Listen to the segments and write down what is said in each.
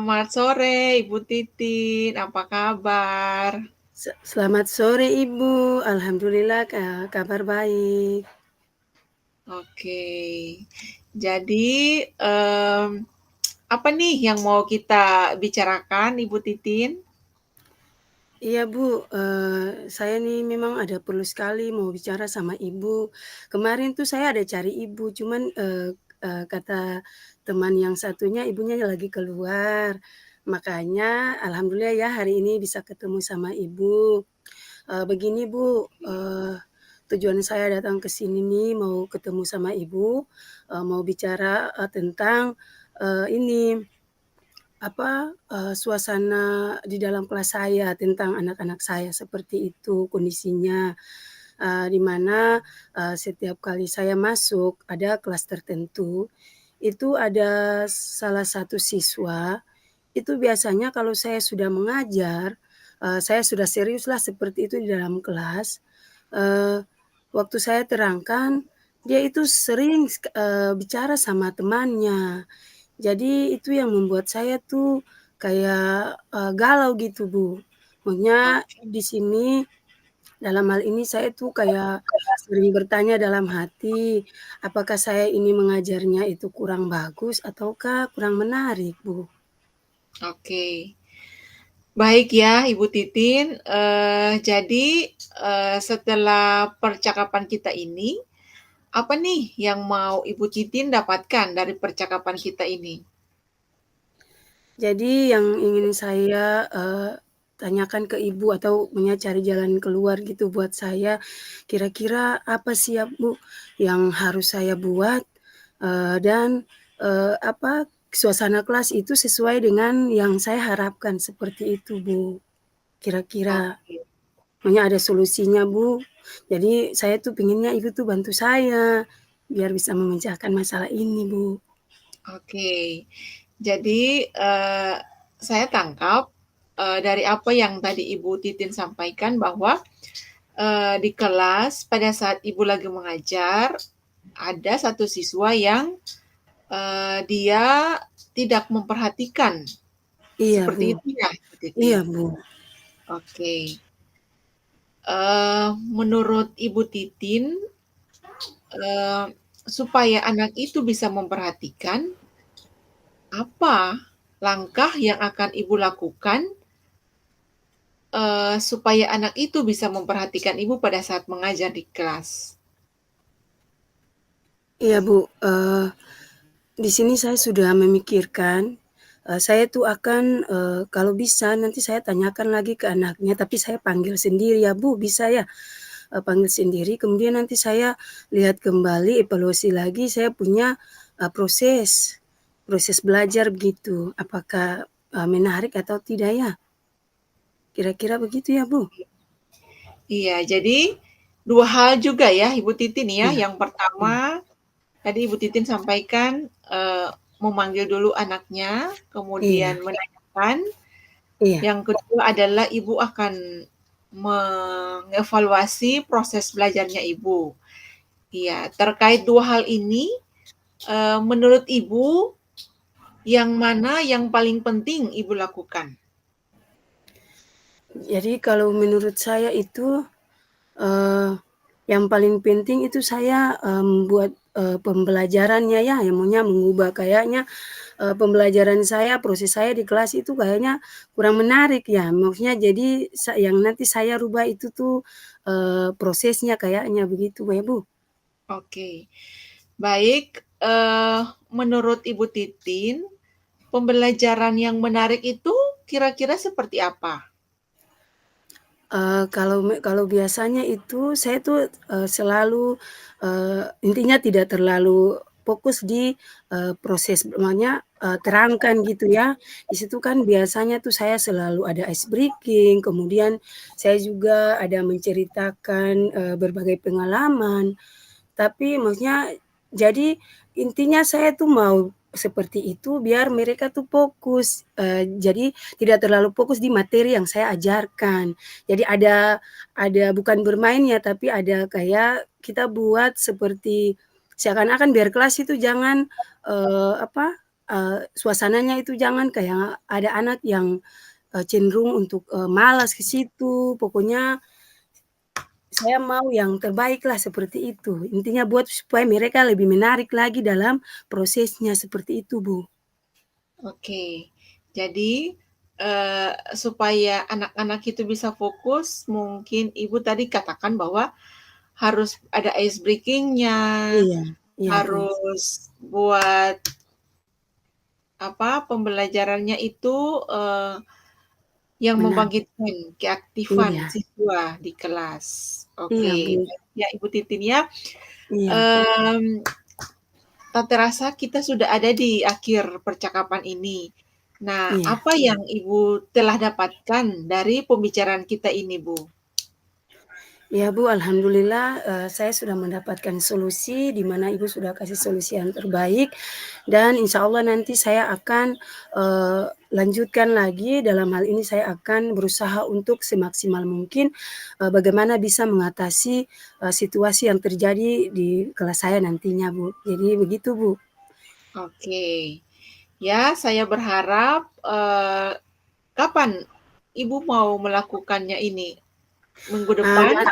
Selamat sore Ibu Titin, apa kabar? Selamat sore Ibu, alhamdulillah kabar baik. Oke, jadi, apa nih yang mau kita bicarakan Ibu Titin? Iya Bu, saya nih memang ada perlu sekali mau bicara sama Ibu. Kemarin tuh saya ada cari Ibu, cuman, kata teman yang satunya ibunya lagi keluar. Makanya alhamdulillah ya hari ini bisa ketemu sama Ibu. Begini Bu, tujuan saya datang ke sini nih mau ketemu sama Ibu, mau bicara, tentang, ini suasana di dalam kelas saya tentang anak-anak saya seperti itu kondisinya, di mana, setiap kali saya masuk ada kelas tertentu, itu ada salah satu siswa, itu biasanya kalau saya sudah mengajar, saya sudah seriuslah seperti itu di dalam kelas, eee, waktu saya terangkan, dia itu sering bicara sama temannya. Jadi itu yang membuat saya tuh kayak, galau gitu, Bu. Maksudnya Oke, di sini dalam hal ini saya tuh kayak sering bertanya dalam hati, apakah saya ini mengajarnya itu kurang bagus ataukah kurang menarik, Bu? oke. Baik ya Ibu Titin, jadi, setelah percakapan kita ini, apa nih yang mau Ibu Titin dapatkan dari percakapan kita ini? Jadi yang ingin saya, tanyakan ke Ibu atau cari jalan keluar gitu buat saya, kira-kira apa sih ya, Bu, yang harus saya buat, dan, suasana kelas itu sesuai dengan yang saya harapkan, seperti itu, Bu, kira-kira. Oke. Makanya ada solusinya, Bu. Jadi saya tuh pengennya Ibu tuh bantu saya, biar bisa memecahkan masalah ini, Bu. Oke. Jadi, saya tangkap, dari apa yang tadi Ibu Titin sampaikan bahwa, di kelas pada saat Ibu lagi mengajar, ada satu siswa yang, dia tidak memperhatikan, Iya, Bu. seperti itu ya, Ibu Iya, Titin? Bu. Oke. Menurut Ibu Titin, eee, supaya anak itu bisa memperhatikan, apa langkah yang akan Ibu lakukan supaya anak itu bisa memperhatikan Ibu pada saat mengajar di kelas. Iya, Bu, di sini saya sudah memikirkan, saya tuh akan, kalau bisa nanti saya tanyakan lagi ke anaknya, tapi saya panggil sendiri ya, Bu, bisa ya? Panggil sendiri, kemudian nanti saya lihat kembali, evaluasi lagi saya punya, proses belajar begitu, apakah, menarik atau tidak ya? Kira-kira begitu ya, Bu? Iya, jadi 2 hal juga ya Ibu Titin ya. Iya, Yang iya, pertama, tadi Ibu Titin sampaikan, memanggil dulu anaknya, iya, kemudian menanyakan. iya. Yang kedua adalah Ibu akan mengevaluasi proses belajarnya Ibu. Iya, terkait 2 hal ini, menurut Ibu, yang mana yang paling penting Ibu lakukan? Jadi kalau menurut saya itu, Eee, yang paling penting itu saya, buat, pembelajarannya ya, yang maunya mengubah kayaknya, pembelajaran saya, proses saya di kelas itu kayaknya kurang menarik ya, maksudnya jadi yang nanti saya rubah itu tuh, prosesnya kayaknya begitu ya, Bu. Oke. Baik, menurut Ibu Titin, pembelajaran yang menarik itu kira-kira seperti apa? Kalau biasanya itu saya tuh, selalu, intinya tidak terlalu fokus di, proses maksudnya, terangkan gitu ya. Di situ kan biasanya tuh saya selalu ada ice breaking, kemudian saya juga ada menceritakan, berbagai pengalaman. Tapi maksudnya jadi intinya saya tuh mau seperti itu biar mereka tuh fokus, jadi tidak terlalu fokus di materi yang saya ajarkan. Jadi ada bukan bermainnya, tapi ada kayak kita buat seperti seakan-akan biar kelas itu jangan, eee, apa, suasananya itu jangan kayak ada anak yang, cenderung untuk, malas ke situ, pokoknya saya mau yang terbaik lah seperti itu. Intinya buat supaya mereka lebih menarik lagi dalam prosesnya, seperti itu, Bu. Oke. Jadi, supaya anak-anak itu bisa fokus, mungkin Ibu tadi katakan bahwa harus ada ice breaking-nya, Iya, iya, Bu. harus buat pembelajarannya itu, yang Benar. membangkitkan keaktifan Iya, siswa di kelas. iya, Oke, Bu. baik ya Ibu Titin ya. Iya, Mmm, Tante rasa kita sudah ada di akhir percakapan ini. Nah, iya. apa yang Ibu telah dapatkan dari pembicaraan kita ini, Bu? Ya Bu, alhamdulillah, saya sudah mendapatkan solusi, di mana Ibu sudah kasih solusi yang terbaik, dan insya Allah nanti saya akan, lanjutkan lagi, dalam hal ini saya akan berusaha untuk semaksimal mungkin, bagaimana bisa mengatasi, situasi yang terjadi di kelas saya nantinya Bu. Jadi begitu Bu. Oke. Ya, saya berharap, kapan Ibu mau melakukannya ini? Minggu depan? Nah,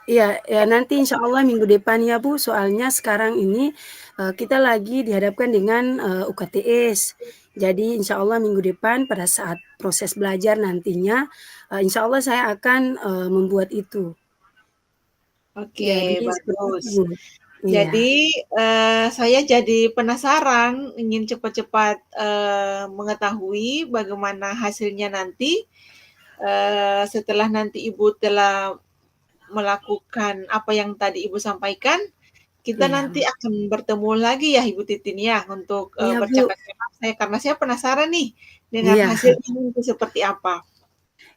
iya, ya nanti insya Allah minggu depan ya Bu, soalnya sekarang ini, kita lagi dihadapkan dengan, UKTS. Jadi insya Allah minggu depan pada saat proses belajar nantinya, insya Allah saya akan, membuat itu. Jadi Oke, seperti itu bagus. Bu. Iya, Jadi, saya jadi penasaran, ingin cepat-cepat, mengetahui bagaimana hasilnya nanti, setelah nanti Ibu telah melakukan apa yang tadi Ibu sampaikan, kita iya nanti Bu. akan bertemu lagi ya Ibu Titin ya, untuk, Iya Bu, bercakap-cakap karena saya penasaran nih dengan iya. hasilnya nanti seperti apa.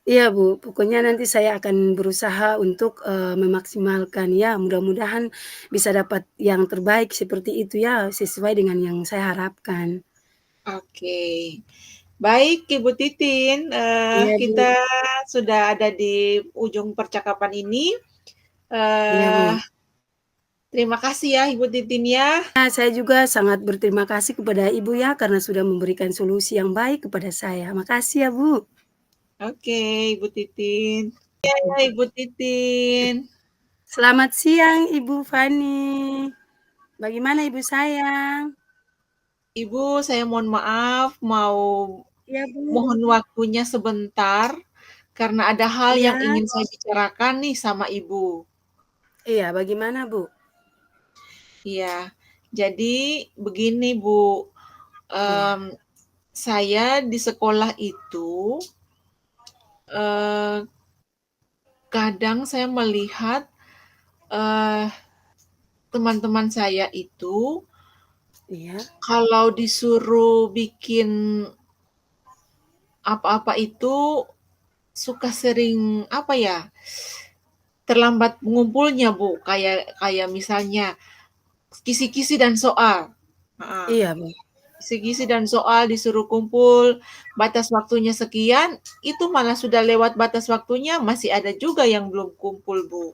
Iya Bu, pokoknya nanti saya akan berusaha untuk, memaksimalkan ya, mudah-mudahan bisa dapat yang terbaik seperti itu ya, sesuai dengan yang saya harapkan. Oke. Baik Ibu Titin, Iya kita Bu, sudah ada di ujung percakapan ini. iya Bu. Eee, Terima kasih ya Ibu Titin ya. Nah, saya juga sangat berterima kasih kepada Ibu ya, karena sudah memberikan solusi yang baik kepada saya. Makasih ya Bu. Oke Ibu Titin. Ya Ibu Titin. Selamat siang Ibu Fani. Bagaimana Ibu sayang? Ibu, saya mohon maaf, mau Iya Bu. mohon waktunya sebentar, karena ada hal Iya, yang ingin saya bicarakan nih sama Ibu. iya bagaimana Bu? Iya, jadi begini Bu, Iya, mmm, saya di sekolah itu, eee, kadang saya melihat, eee, teman-teman saya itu iya, kalau disuruh bikin apa-apa itu suka sering, terlambat ngumpulnya, Bu. Kayak kayak misalnya kisi-kisi dan soal. Heeh. iya Bu. Kisi-kisi dan soal disuruh kumpul, batas waktunya sekian, itu malah sudah lewat batas waktunya, masih ada juga yang belum kumpul, Bu.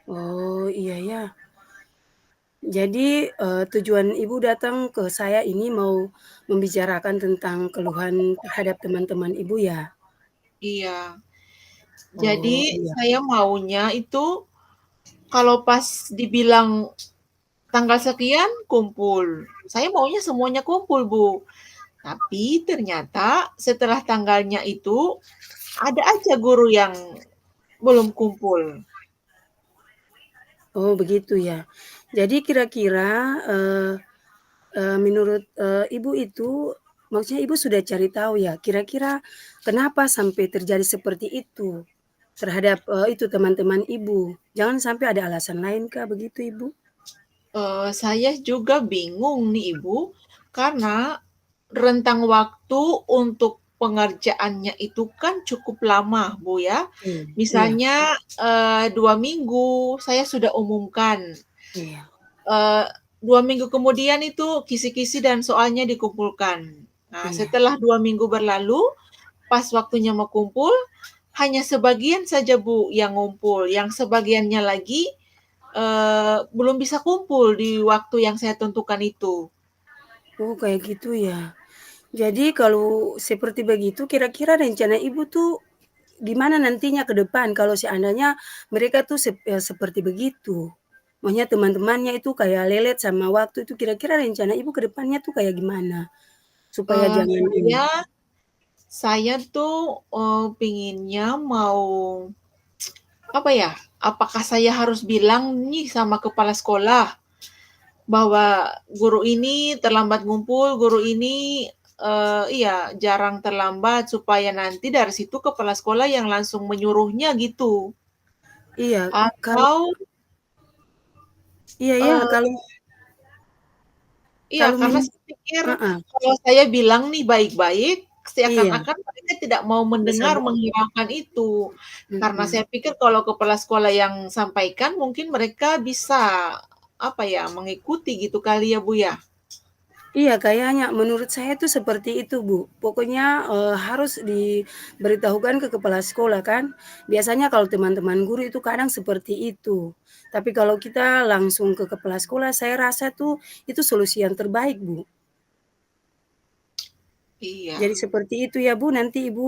Oh iya ya. Jadi, tujuan Ibu datang ke saya ini mau membicarakan tentang keluhan terhadap teman-teman Ibu ya? Iya. Jadi Oh iya, saya maunya itu kalau pas dibilang tanggal sekian kumpul, saya maunya semuanya kumpul, Bu. Tapi ternyata setelah tanggalnya itu ada aja guru yang belum kumpul. oh begitu ya. Jadi kira-kira, menurut, Ibu itu maksudnya Ibu sudah cari tahu ya, kira-kira kenapa sampai terjadi seperti itu terhadap, itu teman-teman Ibu? Jangan sampai ada alasan lain kah begitu Ibu? Saya juga bingung nih Ibu, karena rentang waktu untuk pengerjaannya itu kan cukup lama, Bu, ya. Iya, iya, Misalnya, 2 minggu saya sudah umumkan, iya, eee, 2 minggu kemudian itu kisi-kisi dan soalnya dikumpulkan. Nah, iya. setelah 2 minggu berlalu, pas waktunya mau kumpul, hanya sebagian saja, Bu, yang ngumpul, yang sebagiannya lagi, belum bisa kumpul di waktu yang saya tentukan itu. Oh, kayak gitu ya. Jadi kalau seperti begitu kira-kira rencana Ibu tuh gimana nantinya ke depan kalau seandainya mereka tuh seperti begitu? Maksudnya teman-temannya itu kayak lelet sama waktu itu kira-kira rencana Ibu ke depannya tuh kayak gimana? Supaya Eee, jangan ini saya saya tuh, pinginnya mau, apa ya, apakah saya harus bilang nih sama kepala sekolah bahwa guru ini terlambat ngumpul, guru ini, iya, jarang terlambat supaya nanti dari situ kepala sekolah yang langsung menyuruhnya gitu. iya, kalau Atau, iya ya, eee iya, kalau karena saya pikir heeh, kalau saya bilang nih baik-baik, iya, seakan-akan mereka tidak mau mendengar, bersabar, menghiraukan itu. Karena mhm. saya pikir kalau kepala sekolah yang sampaikan, mungkin mereka bisa, apa ya, mengikuti gitu kali ya, Bu, ya? Iya, kayaknya menurut saya tuh seperti itu, Bu. Pokoknya, harus diberitahukan ke kepala sekolah kan. Biasanya kalau teman-teman guru itu kadang seperti itu. Tapi kalau kita langsung ke kepala sekolah, saya rasa tuh itu solusi yang terbaik, Bu. Iya. Jadi seperti itu ya, Bu, nanti Ibu,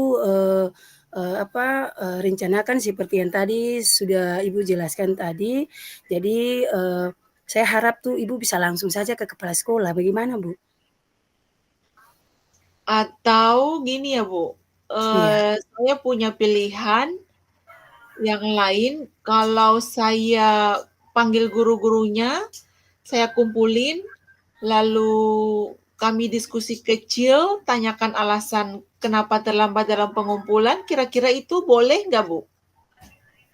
rencanakan seperti yang tadi sudah Ibu jelaskan tadi. Jadi, saya harap tuh Ibu bisa langsung saja ke kepala sekolah, bagaimana, Bu? Atau gini ya, Bu, Iya. saya punya pilihan yang lain, kalau saya panggil guru-gurunya, saya kumpulin, lalu kami diskusi kecil, tanyakan alasan kenapa terlambat dalam pengumpulan, kira-kira itu boleh nggak, Bu?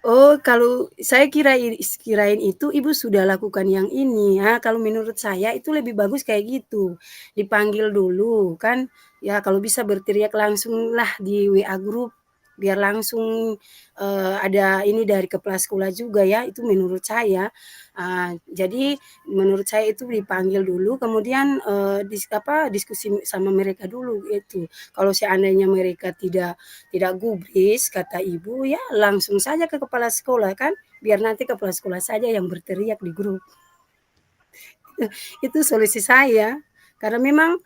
Oh, kalau saya kirain itu Ibu sudah lakukan yang ini, ya. Kalau menurut saya itu lebih bagus kayak gitu. Dipanggil dulu kan, ya kalau bisa berteriak langsunglah di WA grup, biar langsung, ada ini dari kepala sekolah juga ya, itu menurut saya. Jadi menurut saya itu dipanggil dulu kemudian, diskusi sama mereka dulu gitu. Kalau seandainya mereka tidak gubris kata ibu, ya langsung saja ke kepala sekolah kan, biar nanti kepala sekolah saja yang berteriak di grup. Itu solusi saya. Karena memang,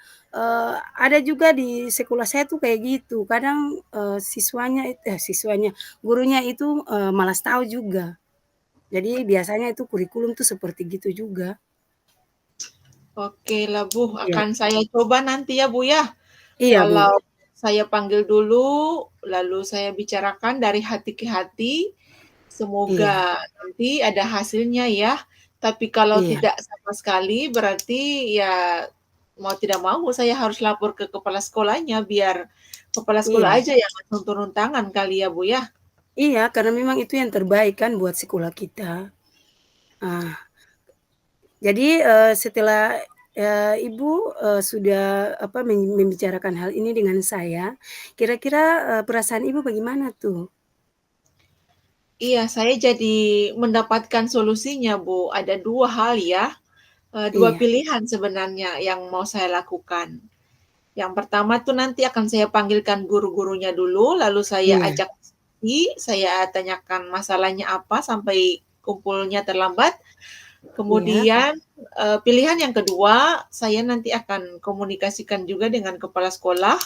ada juga di sekolah saya tuh kayak gitu, kadang, gurunya itu, malas tahu juga. Jadi biasanya itu kurikulum tuh seperti gitu juga. Oke lah, Bu, Iya, akan saya coba nanti ya, Bu, ya. iya Bu, Kalau saya panggil dulu, lalu saya bicarakan dari hati ke hati, semoga iya, nanti ada hasilnya ya. Tapi kalau iya, tidak sama sekali, berarti ya mau tidak mau saya harus lapor ke kepala sekolahnya, biar kepala sekolah iya, aja yang langsung turun tangan kali ya, Bu, ya? iya, karena memang itu yang terbaik kan buat sekolah kita. Ah. Jadi, setelah, Ibu, sudah membicarakan hal ini dengan saya, kira-kira, perasaan Ibu bagaimana tuh? Iya, saya jadi mendapatkan solusinya, Bu. Ada 2 hal ya, 2 Iya, pilihan sebenarnya yang mau saya lakukan. Yang pertama tuh nanti akan saya panggilkan guru-gurunya dulu, lalu saya iya, ajak diskusi, saya tanyakan masalahnya apa sampai kumpulnya terlambat. iya, Kemudian, pilihan yang kedua, saya nanti akan komunikasikan juga dengan kepala sekolah,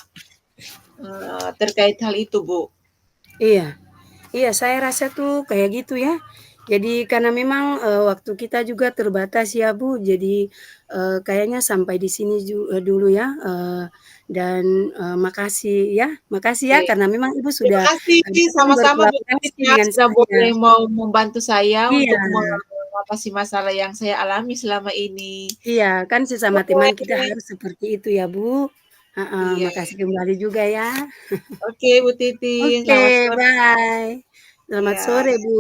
terkait hal itu, Bu. iya. Iya, saya rasa tuh kayak gitu ya. Jadi karena memang, waktu kita juga terbatas ya, Bu, jadi, kayaknya sampai di sini dulu ya, dan, makasih ya, makasih ya Oke. karena memang Ibu Terima sudah, kasih, sama-sama Bu berkolaborasi Titin ya, dengan sudah saya. boleh mau membantu saya Iya. untuk mengatasi masalah yang saya alami selama ini. Iya, kan sesama teman kita Boleh. harus seperti itu ya, Bu. Heeh, Iya. makasih kembali juga ya. Oke, Bu Titin, Oke, selamat sore. bye. Selamat Iya. sore, Bu.